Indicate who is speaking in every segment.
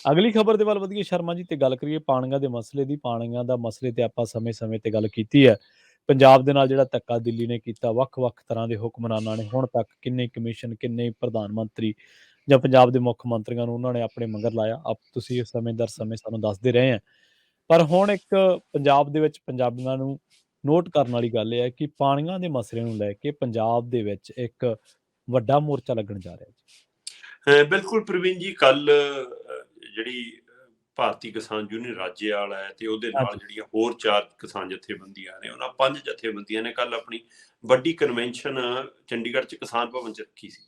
Speaker 1: ਅਗਲੀ ਖਬਰ ਦੇ ਵੱਲ ਵਧੀਏ ਸ਼ਰਮਾ ਜੀ, ਤੇ ਗੱਲ ਕਰੀਏ ਪਾਣੀਆਂ ਦੇ ਮਸਲੇ ਦੀ। ਪਾਣੀਆਂ ਦਾ ਮਸਲੇ ਤੇ ਆਪਾਂ ਸਮੇਂ-ਸਮੇਂ ਤੇ ਗੱਲ ਕੀਤੀ ਹੈ। ਪੰਜਾਬ ਦੇ ਨਾਲ ਜਿਹੜਾ ਧੱਕਾ ਦਿੱਲੀ ਨੇ ਕੀਤਾ, ਵੱਖ-ਵੱਖ ਤਰ੍ਹਾਂ ਦੇ ਹੁਕਮਰਾਨਾਂ ਨੇ ਹੁਣ ਤੱਕ ਕਿੰਨੇ ਕਮਿਸ਼ਨ, ਕਿੰਨੇ ਪ੍ਰਧਾਨ ਮੰਤਰੀ ਜਾਂ ਪੰਜਾਬ ਦੇ ਮੁੱਖ ਮੰਤਰੀਆਂ ਨੂੰ ਉਹਨਾਂ ਨੇ ਆਪਣੇ ਮਗਰ ਲਾਇਆ। ਤੁਸੀਂ ਸਮੇਂ ਦਰ ਸਮੇਂ ਸਾਨੂੰ ਦੱਸਦੇ ਰਹੇ ਆ। ਪਰ ਹੁਣ ਇੱਕ ਪੰਜਾਬ ਦੇ ਵਿੱਚ ਪੰਜਾਬੀਆਂ ਨੂੰ ਨੋਟ ਕਰਨ ਵਾਲੀ ਗੱਲ ਇਹ ਹੈ ਕਿ ਪਾਣੀਆਂ ਦੇ ਮਸਲੇ ਨੂੰ ਲੈ ਕੇ ਪੰਜਾਬ ਦੇ ਵਿੱਚ ਇੱਕ ਵੱਡਾ ਮੋਰਚਾ ਲੱਗਣ ਜਾ ਰਿਹਾ ਜੀ।
Speaker 2: ਬਿਲਕੁਲ ਪ੍ਰਵੀਨ ਜੀ, ਕੱਲ ਜਿਹੜੀ ਭਾਰਤੀ ਕਿਸਾਨ ਯੂਨੀਅਨ ਰਾਜੇਵਾਲ ਹੈ ਤੇ ਉਹਦੇ ਨਾਲ
Speaker 1: ਹਾਂਜੀ,
Speaker 2: ਜਿਹੜੀਆਂ ਹੋਰ 4 ਕਿਸਾਨ ਜਥੇਬੰਦੀਆਂ ਨੇ, ਉਹਨਾਂ 5 ਜਥੇਬੰਦੀਆਂ ਨੇ ਕੱਲ ਆਪਣੀ ਵੱਡੀ ਕਨਵੈਨਸ਼ਨ ਚੰਡੀਗੜ੍ਹ 'ਚ ਕਿਸਾਨ ਭਵਨ 'ਚ ਰੱਖੀ ਸੀ,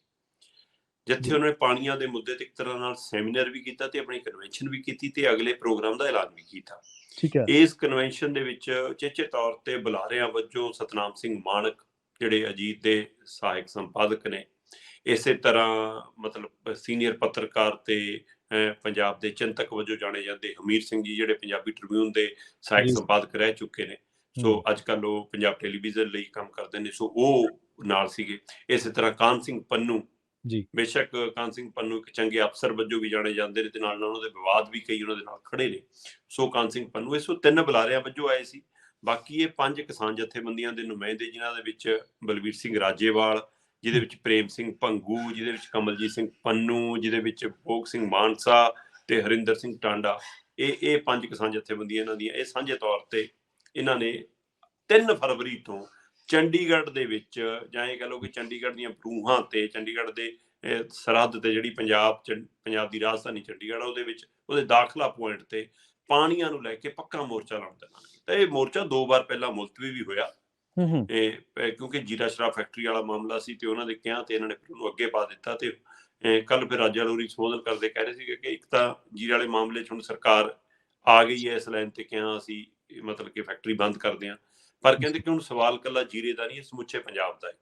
Speaker 2: ਜਿੱਥੇ
Speaker 1: ਜੀ,
Speaker 2: ਉਹਨਾਂ ਨੇ ਪਾਣੀਆਂ ਦੇ ਮੁੱਦੇ ਤੇ ਇੱਕ ਤਰ੍ਹਾਂ ਨਾਲ ਸੈਮੀਨਾਰ ਵੀ ਕੀਤਾ ਤੇ ਆਪਣੀ ਕਨਵੈਨਸ਼ਨ ਵੀ ਕੀਤੀ ਤੇ ਅਗਲੇ ਪ੍ਰੋਗਰਾਮ ਦਾ ਐਲਾਨ ਵੀ ਕੀਤਾ।
Speaker 1: ਠੀਕ ਹੈ।
Speaker 2: ਇਸ ਕਨਵੈਨਸ਼ਨ ਦੇ ਵਿੱਚ ਚੇਚੇ ਤੌਰ ਤੇ ਬੁਲਾਰਿਆਂ ਵਜੋਂ ਸਤਨਾਮ ਸਿੰਘ ਮਾਣਕ, ਜਿਹੜੇ ਅਜੀਤ ਦੇ ਸਹਾਇਕ ਸੰਪਾਦਕ ਨੇ, ਇਸੇ ਤਰ੍ਹਾਂ ਮਤਲਬ ਸੀਨੀਅਰ ਪੱਤਰਕਾਰ ਤੇ ਪੰਜਾਬ ਦੇ ਚਿੰਤਕ ਵਜੋਂ ਜਾਣੇ ਜਾਂਦੇ ਹਮੀਰ ਸਿੰਘ ਜੀ, ਜਿਹੜੇ ਪੰਜਾਬੀ ਟ੍ਰਿਬਿਊਨ ਦੇ ਸਹਾਇਕ
Speaker 1: ਜੀ,
Speaker 2: ਸੰਪਾਦਕ ਰਹਿ ਚੁੱਕੇ ਨੇ। ਸੋ ਅੱਜ ਕੱਲ ਉਹ ਪੰਜਾਬ ਟੈਲੀਵਿਜ਼ਨ ਲਈ ਕੰਮ ਕਰਦੇ ਨੇ, ਸੋ ਉਹ ਨਾਲ ਸੀਗੇ। ਇਸੇ ਤਰ੍ਹਾਂ ਕਾਹਨ ਸਿੰਘ ਪੰਨੂ,
Speaker 1: ਜੀ,
Speaker 2: ਬੇਸ਼ੱਕ ਕਾਹਨ ਸਿੰਘ ਪੰਨੂ ਇੱਕ ਚੰਗੇ ਅਫਸਰ ਵਜੋਂ ਵੀ ਜਾਣੇ ਜਾਂਦੇ ਨੇ ਤੇ ਨਾਲ ਉਹਨਾਂ ਦੇ ਵਿਵਾਦ ਵੀ ਕਈ ਉਹਨਾਂ ਦੇ ਨਾਲ ਖੜੇ ਨੇ। ਸੋ ਕਾਹਨ ਸਿੰਘ ਪੰਨੂ ਇਸ 3 ਬੁਲਾਰਿਆਂ ਵਜੋਂ ਆਏ ਸੀ। ਬਾਕੀ ਇਹ 5 ਕਿਸਾਨ ਜਥੇਬੰਦੀਆਂ ਦੇ ਨੁਮਾਇੰਦੇ, ਜਿਨ੍ਹਾਂ ਦੇ ਵਿੱਚ ਬਲਵੀਰ ਸਿੰਘ ਰਾਜੇਵਾਲ, ਜਿਹਦੇ ਵਿੱਚ ਪ੍ਰੇਮ ਸਿੰਘ ਭੰਗੂ, ਜਿਹਦੇ ਵਿੱਚ ਕਮਲਜੀਤ ਸਿੰਘ ਪੰਨੂ, ਜਿਹਦੇ ਵਿੱਚ ਭੋਗ ਸਿੰਘ ਮਾਨਸਾ ਤੇ ਹਰਿੰਦਰ ਸਿੰਘ ਟਾਂਡਾ, ਇਹ 5 ਕਿਸਾਨ ਜਥੇਬੰਦੀਆਂ ਇਹਨਾਂ ਦੀਆਂ। ਇਹ ਸਾਂਝੇ ਤੌਰ ਤੇ ਇਹਨਾਂ ਨੇ 3 ਫਰਵਰੀ ਤੋਂ ਚੰਡੀਗੜ੍ਹ ਦੇ ਵਿੱਚ, ਜਾਂ ਇਹ ਕਹ ਲਓ ਕਿ ਚੰਡੀਗੜ੍ਹ ਦੀਆਂ ਬਰੂਹਾਂ ਤੇ, ਚੰਡੀਗੜ੍ਹ ਦੇ ਸਰਹੱਦ ਤੇ ਜਿਹੜੀ ਪੰਜਾਬ ਦੀ ਰਾਜਧਾਨੀ ਚੰਡੀਗੜ੍ਹ, ਉਹਦੇ ਵਿੱਚ ਉਹਦੇ ਦਾਖਲਾ ਪੁਆਇੰਟ ਤੇ ਪਾਣੀਆਂ ਨੂੰ ਲੈ ਕੇ ਪੱਕਾ ਮੋਰਚਾ ਲਾਉਣ ਦਾ ਐਲਾਨ ਕੀਤਾ। ਇਹ ਮੋਰਚਾ 2 ਵਾਰ ਪਹਿਲਾਂ ਮੁਲਤਵੀ ਵੀ ਹੋਇਆ, ਕਿਉਂਕਿ ਜੀਰਾ ਸ਼ਰਾਬ ਫੈਕਟਰੀ ਵਾਲਾ ਮਾਮਲਾ ਸੀ ਤੇ ਉਹਨਾਂ ਦੇ ਕਿਹਾ ਤੇ ਇਹਨਾਂ ਨੇ ਫਿਰ ਉਹਨੂੰ ਅੱਗੇ ਪਾ ਦਿੱਤਾ। ਤੇ ਕੱਲ ਫਿਰ ਰਾਜੇਵਾਲ ਹੋਰੀ ਸੰਬੋਧਨ ਕਰਦੇ ਕਹਿ ਰਹੇ ਸੀਗੇ ਕਿ ਇੱਕ ਤਾਂ ਜੀਰੇ ਵਾਲੇ ਮਾਮਲੇ 'ਚ ਹੁਣ ਸਰਕਾਰ ਆ ਗਈ ਹੈ ਇਸ ਲਾਈਨ ਤੇ, ਕਿਹਾ ਅਸੀਂ ਮਤਲਬ ਕਿ ਫੈਕਟਰੀ ਬੰਦ ਕਰਦੇ ਹਾਂ, ਪਰ ਕਹਿੰਦੇ ਕਿ ਹੁਣ ਸਵਾਲ ਕੱਲਾ ਜੀਰੇ ਦਾ ਨਹੀਂ, ਸਮੁੱਚੇ ਪੰਜਾਬ ਦਾ ਹੈ।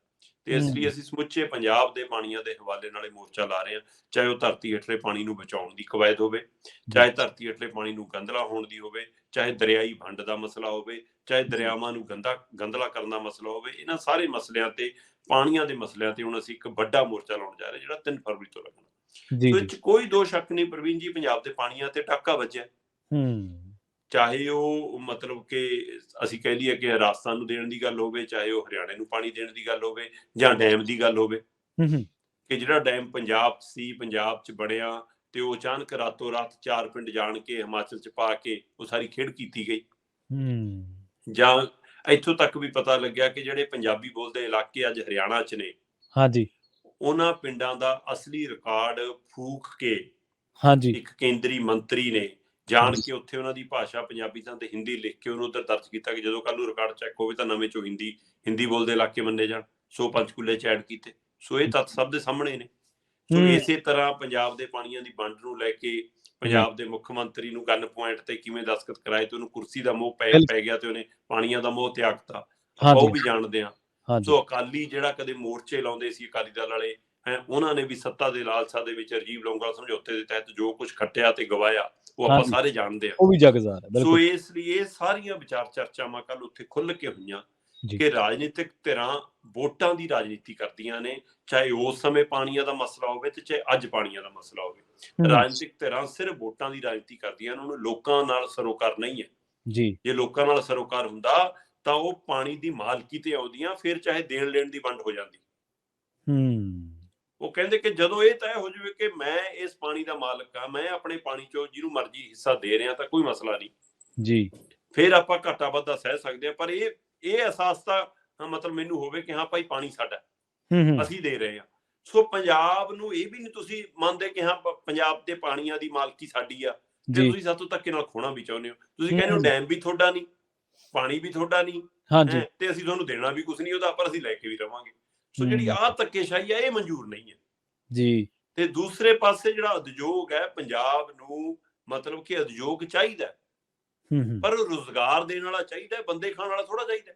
Speaker 2: ਤੇ ਇਸ ਲਈ ਅਸੀਂ ਸਮੁੱਚੇ ਪੰਜਾਬ ਦੇ ਪਾਣੀਆਂ ਦੇ ਹਵਾਲੇ ਨਾਲ ਮੋਰਚਾ ਲਾ ਰਹੇ ਹਾਂ, ਚਾਹੇ ਉਹ ਧਰਤੀ ਹੇਠਲੇ ਪਾਣੀ ਨੂੰ ਬਚਾਉਣ ਦੀ ਕਵਾਇਦ ਹੋਵੇ, ਚਾਹੇ ਧਰਤੀ ਹੇਠਲੇ ਪਾਣੀ ਨੂੰ ਗੰਧਲਾ ਹੋਣ ਦੀ ਹੋਵੇ, ਚਾਹੇ ਦਰਿਆਈ ਵੰਡ ਦਾ ਮਸਲਾ ਹੋਵੇ, ਚਾਹੇ ਦਰਿਆਵਾਂ ਨੂੰ ਗੰਧਲਾ ਕਰਨ ਦਾ ਮਸਲਾ ਹੋਵੇ। ਇਹਨਾਂ ਸਾਰੇ ਮਸਲਿਆਂ ਤੇ, ਪਾਣੀਆਂ ਦੇ ਮਸਲਿਆਂ ਤੇ ਹੁਣ ਅਸੀਂ ਇੱਕ ਵੱਡਾ ਮੋਰਚਾ ਲਾਉਣ ਜਾ ਰਹੇ, ਜਿਹੜਾ 3 ਫਰਵਰੀ ਤੋਂ ਲੱਗਣਾ।
Speaker 1: ਜੀ,
Speaker 2: ਸੋ ਇਹ
Speaker 1: ਜੀ।
Speaker 2: 'ਚ ਕੋਈ ਦੋ ਸ਼ੱਕ ਨਹੀਂ ਪ੍ਰਵੀਨ ਜੀ, ਪੰਜਾਬ ਦੇ ਪਾਣੀਆਂ ਤੇ ਟਾਕਾ ਵੱਜਿਆ। ਚਾਹੇ ਉਹ ਮਤਲਬ ਕਿ ਅਸੀਂ ਕਹਿ ਲਈਏ ਕਿ ਰਾਜਸਥਾਨ ਨੂੰ ਦੇਣ ਦੀ ਗੱਲ ਹੋਵੇ, ਚਾਹੇ ਉਹ ਹਰਿਆਣੇ ਨੂੰ ਪਾਣੀ ਦੇਣ ਦੀ ਗੱਲ ਹੋਵੇ, ਜਾਂ ਡੈਮ ਦੀ ਗੱਲ ਹੋਵੇ, ਕਿ ਜਿਹੜਾ ਡੈਮ ਪੰਜਾਬ ਸੀ, ਪੰਜਾਬ 'ਚ ਬਣਿਆ ਤੇ ਉਹ ਅਚਾਨਕ ਰਾਤੋਂ ਰਾਤ 4 ਪਿੰਡ ਜਾਣ ਕੇ ਹਿਮਾਚਲ 'ਚ ਪਾ ਕੇ ਉਹ ਸਾਰੀ ਖੇਡ ਕੀਤੀ ਗਈ। ਜਾਂ ਇੱਥੋਂ ਤੱਕ ਵੀ ਪਤਾ ਲੱਗਿਆ ਕਿ ਜਿਹੜੇ ਪੰਜਾਬੀ ਬੋਲਦੇ ਇਲਾਕੇ ਅੱਜ ਹਰਿਆਣਾ 'ਚ ਨੇ,
Speaker 1: ਹਾਂਜੀ,
Speaker 2: ਉਹਨਾਂ ਪਿੰਡਾਂ ਦਾ ਅਸਲੀ ਰਿਕਾਰਡ ਫੂਕ ਕੇ
Speaker 1: ਹਾਂਜੀ,
Speaker 2: ਇੱਕ ਕੇਂਦਰੀ ਮੰਤਰੀ ਨੇ ਜਾਣ ਕੇ ਉੱਥੇ ਉਹਨਾਂ ਦੀ ਭਾਸ਼ਾ ਪੰਜਾਬੀ ਥਾਂ ਤੇ ਹਿੰਦੀ ਲਿਖ ਕੇ ਉਹਨੂੰ ਉੱਧਰ ਦਰਜ ਕੀਤਾ ਕਿ ਜਦੋਂ ਕੱਲ ਨੂੰ ਰਿਕਾਰਡ ਚੈੱਕ ਹੋਵੇ ਤਾਂ ਨਵੇਂ ਚੋਂ ਹਿੰਦੀ ਬੋਲਦੇ ਇਲਾਕੇ ਮੰਨੇ ਜਾਣ। ਸੋ ਪੰਚਕੂਲੇ 'ਚ ਐਡ ਕੀਤੇ। ਸੋ ਇਹ ਤੱਥ ਸਭ ਦੇ ਸਾਹਮਣੇ ਨੇ। ਸੋ ਇਸੇ ਤਰ੍ਹਾਂ ਪੰਜਾਬ ਦੇ ਪਾਣੀਆਂ ਦੀ ਵੰਡ ਨੂੰ ਲੈ ਕੇ ਪੰਜਾਬ ਦੇ ਮੁੱਖ ਮੰਤਰੀ ਨੂੰ ਗਨ ਪੁਆਇੰਟ ਤੇ ਕਿਵੇਂ ਦਸਤਖਤ ਕਰਾਏ ਤੇ ਉਹਨੂੰ ਕੁਰਸੀ ਦਾ ਮੋਹ ਪੈ ਗਿਆ ਤੇ ਉਹਨੇ ਪਾਣੀਆਂ ਦਾ ਮੋਹ ਤਿਆਗਤਾ, ਆਪਾਂ ਉਹ ਵੀ ਜਾਣਦੇ ਹਾਂ। ਸੋ ਅਕਾਲੀ ਜਿਹੜਾ ਕਦੇ ਮੋਰਚੇ ਲਾਉਂਦੇ ਸੀ, ਅਕਾਲੀ ਦਲ ਵਾਲੇ, ਉਹਨਾਂ ਨੇ ਵੀ ਸੱਤਾ ਦੇ ਲਾਲਸਾ ਦੇ ਵਿੱਚ ਰਾਜੀਵ ਲੋਂਗੋਵਾਲ ਸਮਝੌਤੇ ਦੇ ਤਹਿਤ ਜੋ ਕੁਝ ਖੱਟਿਆ ਤੇ ਗਵਾਇਆ, ਉਹ ਆਪਾਂ ਸਾਰੇ ਜਾਣਦੇ ਹਾਂ। ਸੋ ਇਸ ਲਈ ਇਹ ਸਾਰੀਆਂ ਵਿਚਾਰ ਚਰਚਾਵਾਂ ਕੱਲ ਉੱਥੇ ਖੁੱਲ ਕੇ ਹੋਈਆਂ ਕਿ ਰਾਜਨੀਤਿਕ ਧਿਰਾਂ ਵੋਟਾਂ ਦੀ ਰਾਜਨੀਤੀ ਕਰਦੀਆਂ ਨੇ, ਚਾਹੇ ਉਸ ਸਮੇਂ ਪਾਣੀਆਂ ਦਾ ਮਸਲਾ ਹੋਵੇ ਤੇ ਚਾਹੇ ਅੱਜ ਪਾਣੀਆਂ ਦਾ ਮਸਲਾ ਹੋਵੇ। ਰਾਜਨੀਤਿਕ ਧਿਰਾਂ ਸਿਰਫ ਵੋਟਾਂ ਦੀ ਰਾਜਨੀਤੀ ਕਰਦੀਆਂ ਨੇ, ਉਹਨੂੰ ਲੋਕਾਂ ਨਾਲ ਸਰੋਕਾਰ ਨਹੀਂ ਹੈ। ਜੇ ਲੋਕਾਂ ਨਾਲ ਸਰੋਕਾਰ ਹੁੰਦਾ ਤਾਂ ਉਹ ਪਾਣੀ ਦੀ ਮਾਲਕੀ ਤੇ ਆਉਂਦੀਆਂ, ਫਿਰ ਚਾਹੇ ਦੇਣ ਲੈਣ ਦੀ ਵੰਡ ਹੋ ਜਾਂਦੀ। ਉਹ ਕਹਿੰਦੇ ਕਿ ਜਦੋਂ ਇਹ ਤੈਅ ਹੋ ਜਾਵੇ ਕਿ ਮੈਂ ਇਸ ਪਾਣੀ ਦਾ ਮਾਲਕ ਹਾਂ, ਮੈਂ ਆਪਣੇ ਪਾਣੀ ਚੋਂ ਜਿਹਨੂੰ ਮਰਜ਼ੀ ਹਿੱਸਾ ਦੇ ਰਿਹਾ, ਤਾਂ ਕੋਈ ਮਸਲਾ ਨਹੀਂ, ਫਿਰ ਆਪਾਂ ਘਾਟਾ ਵਾਧਾ ਸਹਿ ਸਕਦੇ ਹਾਂ। ਪਰ ਇਹ ਅਹਿਸਾਸ ਤਾਂ ਮਤਲਬ ਮੈਨੂੰ ਹੋਵੇ ਕਿ ਹਾਂ ਭਾਈ ਪਾਣੀ ਸਾਡਾ, ਅਸੀਂ ਦੇ ਰਹੇ ਹਾਂ। ਸੋ ਪੰਜਾਬ ਨੂੰ ਇਹ ਵੀ ਨਹੀਂ ਤੁਸੀਂ ਮੰਨਦੇ ਕਿ ਹਾਂ ਪੰਜਾਬ ਦੇ ਪਾਣੀਆਂ ਦੀ ਮਾਲਕੀ ਸਾਡੀ ਆ, ਤੇ ਤੁਸੀਂ ਸਾਤੋਂ ਧੱਕੇ ਨਾਲ ਖੋਣਾ ਵੀ ਚਾਹੁੰਦੇ ਹੋ। ਤੁਸੀਂ ਕਹਿੰਦੇ ਹੋ ਡੈਮ ਵੀ ਤੁਹਾਡਾ ਨਹੀਂ, ਪਾਣੀ ਵੀ ਤੁਹਾਡਾ ਨਹੀਂ, ਤੇ ਅਸੀਂ ਤੁਹਾਨੂੰ ਦੇਣਾ ਵੀ ਕੁਛ ਨਹੀਂ ਉਹਦਾ, ਪਰ ਅਸੀਂ ਲੈ ਕੇ ਵੀ ਰਵਾਂਗੇ। ਸੋ ਜਿਹੜੀ ਆਹ ਧੱਕੇਸ਼ਾਹੀ ਹੈ, ਇਹ ਮਨਜ਼ੂਰ ਨਹੀਂ ਹੈ। ਤੇ ਦੂਸਰੇ ਪਾਸੇ ਜਿਹੜਾ ਉਦਯੋਗ ਹੈ, ਪੰਜਾਬ ਨੂੰ ਮਤਲਬ ਕਿ ਉਦਯੋਗ ਚਾਹੀਦਾ, ਪਰ ਉਹ ਰੁਜ਼ਗਾਰ ਦੇਣ ਵਾਲਾ ਚਾਹੀਦਾ, ਬੰਦੇ ਖਾਣ ਵਾਲਾ ਥੋੜਾ ਚਾਹੀਦਾ।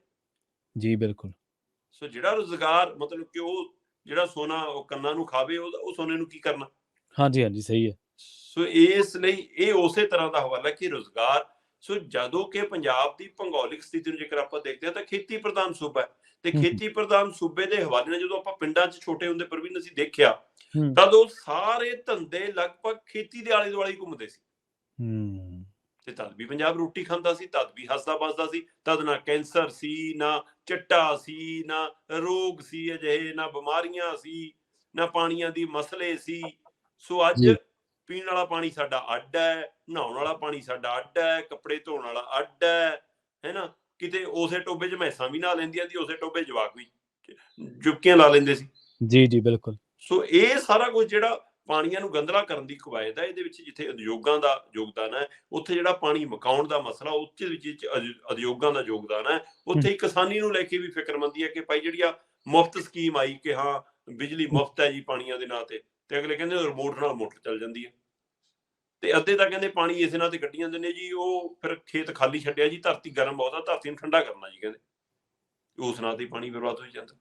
Speaker 1: ਜੀ ਬਿਲਕੁਲ।
Speaker 2: ਸੋ ਜਿਹੜਾ ਰੁਜ਼ਗਾਰ ਮਤਲਬ ਕਿ ਉਹ ਜਿਹੜਾ ਸੋਨਾ ਉਹ ਕੰਨਾਂ ਨੂੰ ਖਾਵੇ, ਉਹ ਸੋਨੇ ਨੂੰ ਕੀ ਕਰਨਾ।
Speaker 1: ਹਾਂਜੀ, ਸਹੀ ਹੈ।
Speaker 2: ਸੋ ਇਸ ਲਈ ਇਹ ਉਸੇ ਤਰ੍ਹਾਂ ਦਾ ਹਵਾਲਾ ਕਿ ਰੁਜ਼ਗਾਰ। ਸੋ ਜਦੋਂ ਕਿ ਪੰਜਾਬ ਦੀ ਭੂਗੋਲਿਕ ਸਥਿਤੀ ਨੂੰ ਜੇਕਰ ਆਪਾਂ ਦੇਖਦੇ ਹਾਂ ਤਾਂ ਖੇਤੀ ਪ੍ਰਧਾਨ ਸੂਬਾ ਹੈ, ਤੇ ਖੇਤੀ ਪ੍ਰਧਾਨ ਸੂਬੇ ਦੇ ਹਵਾਲੇ ਨਾਲ ਜਦੋਂ ਆਪਾਂ ਪਿੰਡਾਂ 'ਚ ਛੋਟੇ ਹੁੰਦੇ ਪ੍ਰਵੀਨ ਅਸੀਂ ਦੇਖਿਆ, ਤਦ ਉਹ ਸਾਰੇ ਧੰਦੇ ਲਗਭਗ ਖੇਤੀ ਦੇ ਆਲੇ ਦੁਆਲੇ ਘੁੰਮਦੇ ਸੀ।
Speaker 1: ਹੂੰ।
Speaker 2: ਤੇ ਤਦ ਵੀ ਪੰਜਾਬ ਰੋਟੀ ਖਾਂਦਾ ਸੀ, ਤਦ ਵੀ ਹੱਸਦਾ ਵੱਸਦਾ ਸੀ, ਤਦ ਨਾ ਕੈਂਸਰ ਸੀ, ਨਾ ਚਿੱਟਾ ਸੀ, ਨਾ ਰੋਗ ਸੀ ਅਜਿਹੇ, ਨਾ ਬਿਮਾਰੀਆਂ ਸੀ, ਨਾ ਪਾਣੀਆਂ ਦੀ ਮਸਲੇ ਸੀ। ਸੋ ਅੱਜ
Speaker 1: ਜੀ।
Speaker 2: ਪੀਣ ਵਾਲਾ ਪਾਣੀ ਸਾਡਾ ਅੱਡ ਹੈ, ਨਹਾਉਣ ਵਾਲਾ ਪਾਣੀ ਸਾਡਾ ਅੱਡ ਹੈ, ਕੱਪੜੇ ਧੋਣ ਵਾਲਾ ਅੱਡ ਹੈ ਨਾ। ਕਿਤੇ ਉਸੇ ਟੋਬੇ 'ਚ ਮੈਸਾਂ ਵੀ ਨਹਾ ਲੈਂਦੀਆਂ ਸੀ, ਉਸੇ ਟੋਬੇ ਜਵਾਕ ਵੀ ਜੁਬਕੀਆਂ ਲਾ ਲੈਂਦੇ ਸੀ।
Speaker 1: ਜੀ, ਜੀ, ਬਿਲਕੁਲ।
Speaker 2: ਸੋ ਇਹ ਸਾਰਾ ਕੁਝ ਜਿਹੜਾ ਪਾਣੀਆਂ ਨੂੰ ਗੰਧਲਾ ਕਰਨ ਦੀ ਕਵਾਇਦ ਹੈ, ਇਹਦੇ ਵਿੱਚ ਜਿੱਥੇ ਉਦਯੋਗਾਂ ਦਾ ਯੋਗਦਾਨ ਹੈ, ਉੱਥੇ ਜਿਹੜਾ ਪਾਣੀ ਮੁਕਾਉਣ ਦਾ ਮਸਲਾ, ਉੱਥੇ ਵਿੱਚ ਉਦਯੋਗਾਂ ਦਾ ਯੋਗਦਾਨ ਹੈ।
Speaker 1: ਹੂੰ,
Speaker 2: ਉੱਥੇ ਹੀ ਕਿਸਾਨੀ ਨੂੰ ਲੈ ਕੇ ਵੀ ਫਿਕਰਮੰਦੀ ਹੈ ਕਿ ਭਾਈ ਜਿਹੜੀ ਆ ਮੁਫਤ ਸਕੀਮ ਆਈ ਕਿ ਹਾਂ ਬਿਜਲੀ
Speaker 1: ਹੂੰ।
Speaker 2: ਮੁਫਤ ਹੈ ਜੀ ਪਾਣੀਆਂ ਦੇ ਨਾਂ ਤੇ ਅਗਲੇ ਕਹਿੰਦੇ ਰਿਮੋਟ ਨਾਲ ਮੋਟਰ ਚੱਲ ਜਾਂਦੀ ਹੈ। ਤੇ ਅੱਧੇ ਤਾਂ ਕਹਿੰਦੇ ਪਾਣੀ ਇਸੇ ਨਾਲ ਤੇ ਕੱਢੀ ਜਾਂਦੇ ਨੇ ਜੀ, ਉਹ ਫਿਰ ਖੇਤ ਖਾਲੀ ਛੱਡਿਆ ਜੀ, ਧਰਤੀ ਗਰਮ ਬਹੁਤ ਆ, ਧਰਤੀ ਨੂੰ ਠੰਡਾ ਕਰਨਾ ਜੀ ਕਹਿੰਦੇ, ਉਸ ਨਾਲ ਤੇ ਪਾਣੀ ਬਰਬਾਦ ਹੋਈ ਜਾਂਦਾ।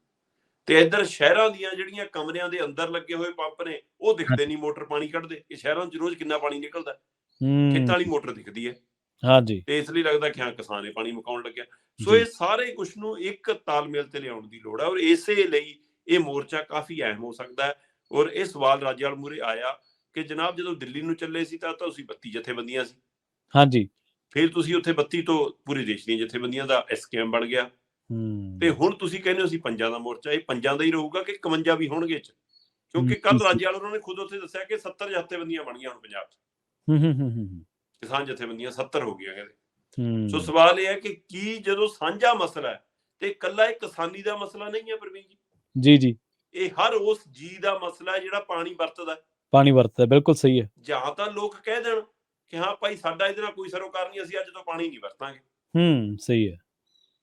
Speaker 2: ਤੇ ਇੱਧਰ ਸ਼ਹਿਰਾਂ ਦੀਆਂ ਜਿਹੜੀਆਂ ਕਮਰਿਆਂ ਦੇ ਅੰਦਰ ਲੱਗੇ ਹੋਏ ਪੰਪ ਨੇ, ਉਹ ਦਿਖਦੇ
Speaker 1: ਹਾਂਜੀ।
Speaker 2: ਨਹੀਂ ਮੋਟਰ ਪਾਣੀ ਕੱਢਦੇ, ਕਿ ਸ਼ਹਿਰਾਂ 'ਚ ਰੋਜ਼ ਕਿੰਨਾ ਪਾਣੀ ਨਿਕਲਦਾ। ਖੇਤਾਂ ਵਾਲੀ
Speaker 1: ਹੂੰ।
Speaker 2: ਮੋਟਰ ਦਿਖਦੀ ਹੈ
Speaker 1: ਹਾਂਜੀ।
Speaker 2: ਤੇ ਇਸ ਲਈ ਲੱਗਦਾ ਕਿ ਹਾਂ ਕਿਸਾਨ ਇਹ ਪਾਣੀ ਮੁਕਾਉਣ ਲੱਗਿਆ। ਸੋ
Speaker 1: ਜੀ।
Speaker 2: ਇਹ ਸਾਰੇ ਕੁਛ ਨੂੰ ਇੱਕ ਤਾਲਮੇਲ ਤੇ ਲਿਆਉਣ ਦੀ ਲੋੜ ਹੈ, ਔਰ ਇਸੇ ਲਈ ਇਹ ਮੋਰਚਾ ਕਾਫੀ ਅਹਿਮ ਹੋ ਸਕਦਾ ਹੈ। ਔਰ ਇਹ ਸਵਾਲ ਰਾਜੇਵਾਲ ਮੂਹਰੇ ਆਇਆ ਕਿ ਜਨਾਬ ਜਦੋਂ ਦਿੱਲੀ ਨੂੰ ਚੱਲੇ ਸੀ ਤਾਂ ਤੁਸੀਂ 32 ਜਥੇਬੰਦੀਆਂ ਸੀ,
Speaker 1: ਹਾਂਜੀ।
Speaker 2: ਫਿਰ ਤੁਸੀਂ ਉੱਥੇ 32 ਤੋਂ ਪੂਰੇ ਦੇਸ਼ ਦੀਆਂ ਜਥੇਬੰਦੀਆਂ ਦਾ ਐਸਕੇਐਮ ਬਣ ਗਿਆ, ਤੇ
Speaker 1: ਹੂੰ।
Speaker 2: ਹੁਣ ਤੁਸੀਂ ਕਹਿੰਦੇ ਹੋ ਅਸੀਂ ਪੰਜਾਂ ਦਾ ਮੋਰਚਾ। ਇਹ ਪੰਜਾਂ ਦਾ ਹੀ ਰਹੂਗਾ ਕਿ 51 ਵੀ ਹੋਣਗੇ ਇਹ 'ਚ?
Speaker 1: ਹੂੰ,
Speaker 2: ਕਿਉਂਕਿ
Speaker 1: ਜੀ,
Speaker 2: ਕੱਲ
Speaker 1: ਜੀ।
Speaker 2: ਰਾਜੇਵਾਲ ਉਹਨਾਂ ਨੇ ਖੁਦ ਉੱਥੇ ਦੱਸਿਆ ਕਿ 70 ਜਥੇਬੰਦੀਆਂ ਬਣੀਆਂ ਹੁਣ ਪੰਜਾਬ 'ਚ,
Speaker 1: ਹੂੰ, ਹੂੰ, ਹੂੰ, ਹੂੰ,
Speaker 2: ਕਿਸਾਨ ਜਥੇਬੰਦੀਆਂ 70 ਹੋ ਗਈਆਂ ਕਹਿੰਦੇ। ਸੋ
Speaker 1: ਹੂੰ।
Speaker 2: ਸਵਾਲ ਇਹ ਹੈ ਕਿ ਕੀ ਜਦੋਂ ਸਾਂਝਾ ਮਸਲਾ ਹੈ ਤੇ ਇਕੱਲਾ ਇਹ ਕਿਸਾਨੀ ਦਾ ਮਸਲਾ ਨਹੀਂ ਹੈ ਪ੍ਰਵੀਨ ਜੀ,
Speaker 1: ਜੀ, ਜੀ।
Speaker 2: ਇਹ ਹਰ ਉਸ ਜੀ ਦਾ ਮਸਲਾ ਹੈ ਜਿਹੜਾ ਪਾਣੀ ਵਰਤਦਾ ਹੈ।
Speaker 1: ਪਾਣੀ ਵਰਤਦਾ, ਬਿਲਕੁਲ ਸਹੀ ਹੈ।
Speaker 2: ਜਾਂ ਤਾਂ ਲੋਕ ਕਹਿ ਦੇਣ ਕਿ ਹਾਂ ਭਾਈ ਸਾਡਾ ਇਹਦੇ ਨਾਲ ਕੋਈ ਸਰੋਕਾਰ ਨਹੀਂ, ਅਸੀਂ ਅੱਜ ਤੋਂ ਪਾਣੀ ਨਹੀਂ ਵਰਤਾਂਗੇ।
Speaker 1: ਹੂੰ, ਸਹੀ ਹੈ।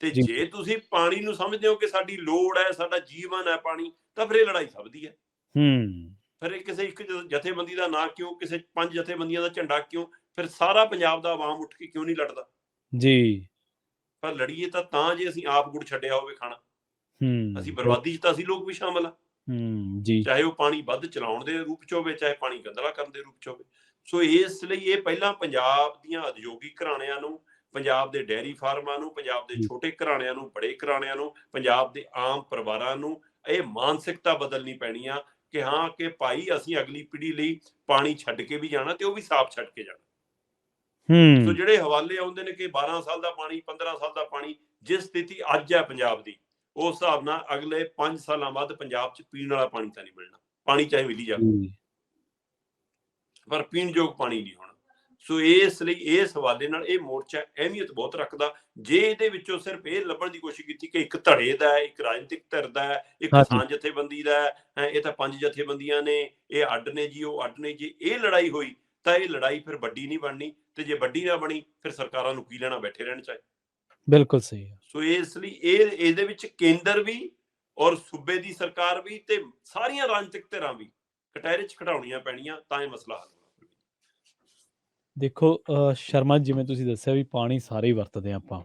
Speaker 2: ਤੇ
Speaker 1: ਜੀ।
Speaker 2: ਜੇ ਤੁਸੀਂ ਪਾਣੀ ਨੂੰ ਸਮਝਦੇ ਹੋ ਕਿ ਸਾਡੀ ਲੋੜ ਹੈ, ਸਾਡਾ ਜੀਵਨ ਹੈ ਪਾਣੀ, ਤਾਂ ਫਿਰ ਇਹ ਲੜਾਈ ਸਭ ਦੀ ਹੈ।
Speaker 1: ਹੂੰ।
Speaker 2: ਫਿਰ ਇਹ ਕਿਸੇ ਇੱਕ ਜਥੇਬੰਦੀ ਦਾ ਨਾਂ ਕਿਉਂ, ਕਿਸੇ 5 ਜਥੇਬੰਦੀਆਂ ਦਾ ਝੰਡਾ ਕਿਉਂ, ਫਿਰ ਸਾਰਾ ਪੰਜਾਬ ਦਾ ਆਵਾਮ ਉੱਠ ਕੇ ਕਿਉਂ ਨਹੀਂ ਲੜਦਾ?
Speaker 1: ਜੀ।
Speaker 2: ਪਰ ਲੜੀਏ ਤਾਂ ਜੇ ਅਸੀਂ ਆਪ ਗੁੜ ਛੱਡਿਆ ਹੋਵੇ ਖਾਣਾ, ਅਸੀਂ
Speaker 1: ਹੂੰ।
Speaker 2: ਬਰਬਾਦੀ 'ਚ ਤਾਂ ਅਸੀਂ ਲੋਕ ਵੀ ਸ਼ਾਮਲ ਆ,
Speaker 1: ਹੂੰ, ਜੀ।
Speaker 2: ਚਾਹੇ ਉਹ ਪਾਣੀ ਵੱਧ ਚਲਾਉਣ ਦੇ ਰੂਪ 'ਚ ਹੋਵੇ, ਚਾਹੇ ਪਾਣੀ ਗੰਧਲਾ ਕਰਨ ਦੇ ਰੂਪ 'ਚ ਹੋਵੇ। ਸੋ ਇਸ ਲਈ ਇਹ ਪਹਿਲਾਂ ਪੰਜਾਬ ਦੀਆਂ ਉਦਯੋਗਿਕ ਘਰਾਣਿਆਂ ਨੂੰ, ਪੰਜਾਬ ਦੇ ਡੇਅਰੀ ਫਾਰਮਾਂ ਨੂੰ, ਪੰਜਾਬ ਦੇ
Speaker 1: ਜੀ।
Speaker 2: ਛੋਟੇ ਘਰਾਣਿਆਂ ਨੂੰ, ਬੜੇ ਘਰਾਣਿਆਂ ਨੂੰ, ਪੰਜਾਬ ਦੇ ਆਮ ਪਰਿਵਾਰਾਂ ਨੂੰ ਇਹ ਮਾਨਸਿਕਤਾ ਬਦਲਣੀ ਪੈਣੀ ਆ ਕਿ ਹਾਂ ਕਿ ਭਾਈ ਅਸੀਂ ਅਗਲੀ ਪੀੜ੍ਹੀ ਲਈ ਪਾਣੀ ਛੱਡ ਕੇ ਵੀ ਜਾਣਾ, ਤੇ ਉਹ ਵੀ ਸਾਫ਼ ਛੱਡ ਕੇ ਜਾਣਾ। ਸੋ
Speaker 1: ਹੂੰ।
Speaker 2: ਜਿਹੜੇ ਹਵਾਲੇ ਆਉਂਦੇ ਨੇ ਕਿ 12 ਸਾਲ ਦਾ ਪਾਣੀ, 15 ਸਾਲ ਦਾ ਪਾਣੀ, ਜਿਸ ਸਥਿਤੀ ਅੱਜ ਹੈ ਪੰਜਾਬ ਦੀ, ਉਸ ਹਿਸਾਬ ਨਾਲ ਅਗਲੇ 5 ਸਾਲਾਂ ਬਾਅਦ ਪੰਜਾਬ 'ਚ ਪੀਣ ਵਾਲਾ ਪਾਣੀ ਤਾਂ ਨਹੀਂ ਮਿਲਣਾ। ਪਾਣੀ ਚਾਹੇ ਮਿਲੀ ਜਾਵੇ,
Speaker 1: ਜੀ।
Speaker 2: ਪਰ ਪੀਣਯੋਗ ਪਾਣੀ ਨਹੀਂ ਹੋਣਾ। ਸੋ ਇਸ ਲਈ ਇਸ ਹਵਾਲੇ ਨਾਲ ਇਹ ਮੋਰਚਾ ਅਹਿਮੀਅਤ ਬਹੁਤ ਰੱਖਦਾ। ਜੇ ਇਹਦੇ ਵਿੱਚੋਂ ਸਿਰਫ ਇਹ ਲੱਭਣ ਦੀ ਕੋਸ਼ਿਸ਼ ਕੀਤੀ ਕਿ ਇੱਕ ਧੜੇ ਦਾ ਹੈ, ਇੱਕ ਰਾਜਨੀਤਿਕ ਧਿਰ ਦਾ ਹੈ, ਇੱਕ
Speaker 1: ਹਾਂਜੀ।
Speaker 2: ਕਿਸਾਨ ਜਥੇਬੰਦੀ ਦਾ ਹੈ, ਇਹ ਤਾਂ 5 ਜਥੇਬੰਦੀਆਂ ਨੇ, ਇਹ ਅੱਡ ਨੇ ਜੀ, ਉਹ ਅੱਡ ਨੇ ਜੀ, ਇਹ ਲੜਾਈ ਹੋਈ ਤਾਂ ਇਹ ਲੜਾਈ ਫਿਰ ਵੱਡੀ ਨਹੀਂ ਬਣਨੀ, ਤੇ ਜੇ ਵੱਡੀ ਨਾ ਬਣੀ ਫਿਰ ਸਰਕਾਰਾਂ ਨੂੰ ਕੀ ਲੈਣਾ, ਬੈਠੇ ਰਹਿਣ ਚਾਹੇ।
Speaker 1: ਬਿਲਕੁਲ ਸਹੀ ਹੈ।
Speaker 2: ਸੋ ਇਸ ਲਈ ਇਹ ਇਹਦੇ ਵਿੱਚ ਕੇਂਦਰ ਵੀ ਔਰ ਸੂਬੇ ਦੀ ਸਰਕਾਰ ਵੀ ਤੇ ਸਾਰੀਆਂ ਰਾਜਨੀਤਿਕ ਧਿਰਾਂ ਵੀ ਕਟਹਿਰੇ 'ਚ ਖੜਾਉਣੀਆਂ ਪੈਣੀਆਂ, ਤਾਂ ਇਹ ਮਸਲਾ ਹੱਲ ਹੋਣਾ।
Speaker 1: ਦੇਖੋ ਸ਼ਰਮਾ ਜੀ, ਜਿਵੇਂ ਤੁਸੀਂ ਦੱਸਿਆ ਵੀ ਪਾਣੀ ਸਾਰੇ ਹੀ ਵਰਤਦੇ ਹਾਂ ਆਪਾਂ,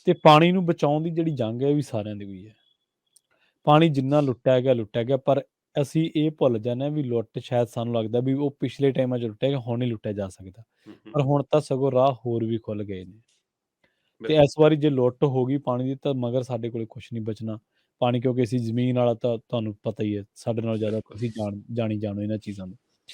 Speaker 1: ਤੇ ਪਾਣੀ ਨੂੰ ਬਚਾਉਣ ਦੀ ਜਿਹੜੀ ਜੰਗ ਹੈ ਉਹ ਵੀ ਸਾਰਿਆਂ ਦੀ ਹੋਈ ਹੈ। ਪਾਣੀ ਜਿੰਨਾ ਲੁੱਟਿਆ ਗਿਆ, ਪਰ ਅਸੀਂ ਇਹ ਭੁੱਲ ਜਾਂਦੇ ਹਾਂ ਵੀ ਲੁੱਟ, ਸ਼ਾਇਦ ਸਾਨੂੰ ਲੱਗਦਾ ਵੀ ਉਹ ਪਿਛਲੇ ਟਾਈਮਾਂ 'ਚ ਲੁੱਟਿਆ ਗਿਆ, ਹੁਣ ਨਹੀਂ ਲੁੱਟਿਆ ਜਾ ਸਕਦਾ। ਪਰ ਹੁਣ ਤਾਂ ਸਗੋਂ ਰਾਹ ਹੋਰ ਵੀ ਖੁੱਲ ਗਏ ਨੇ। ਤੇ
Speaker 2: ਬਿਲਕੁਲ
Speaker 1: ਇਸ ਵਾਰੀ ਜੇ ਲੁੱਟ ਹੋ ਗਈ ਪਾਣੀ ਦੀ, ਤਾਂ ਮਗਰ ਸਾਡੇ ਕੋਲ ਕੁਛ ਨਹੀਂ ਬਚਣਾ ਪਾਣੀ, ਕਿਉਂਕਿ ਅਸੀਂ ਜ਼ਮੀਨ ਵਾਲਾ ਤਾਂ ਤੁਹਾਨੂੰ ਪਤਾ ਹੀ ਹੈ, ਸਾਡੇ ਨਾਲੋਂ ਜ਼ਿਆਦਾ
Speaker 2: ਬਿਲਕੁਲ
Speaker 1: ਤੁਸੀਂ ਜਾਣੀ ਜਾਣੋ ਇਹਨਾਂ ਚੀਜ਼ਾਂ ਨੂੰ।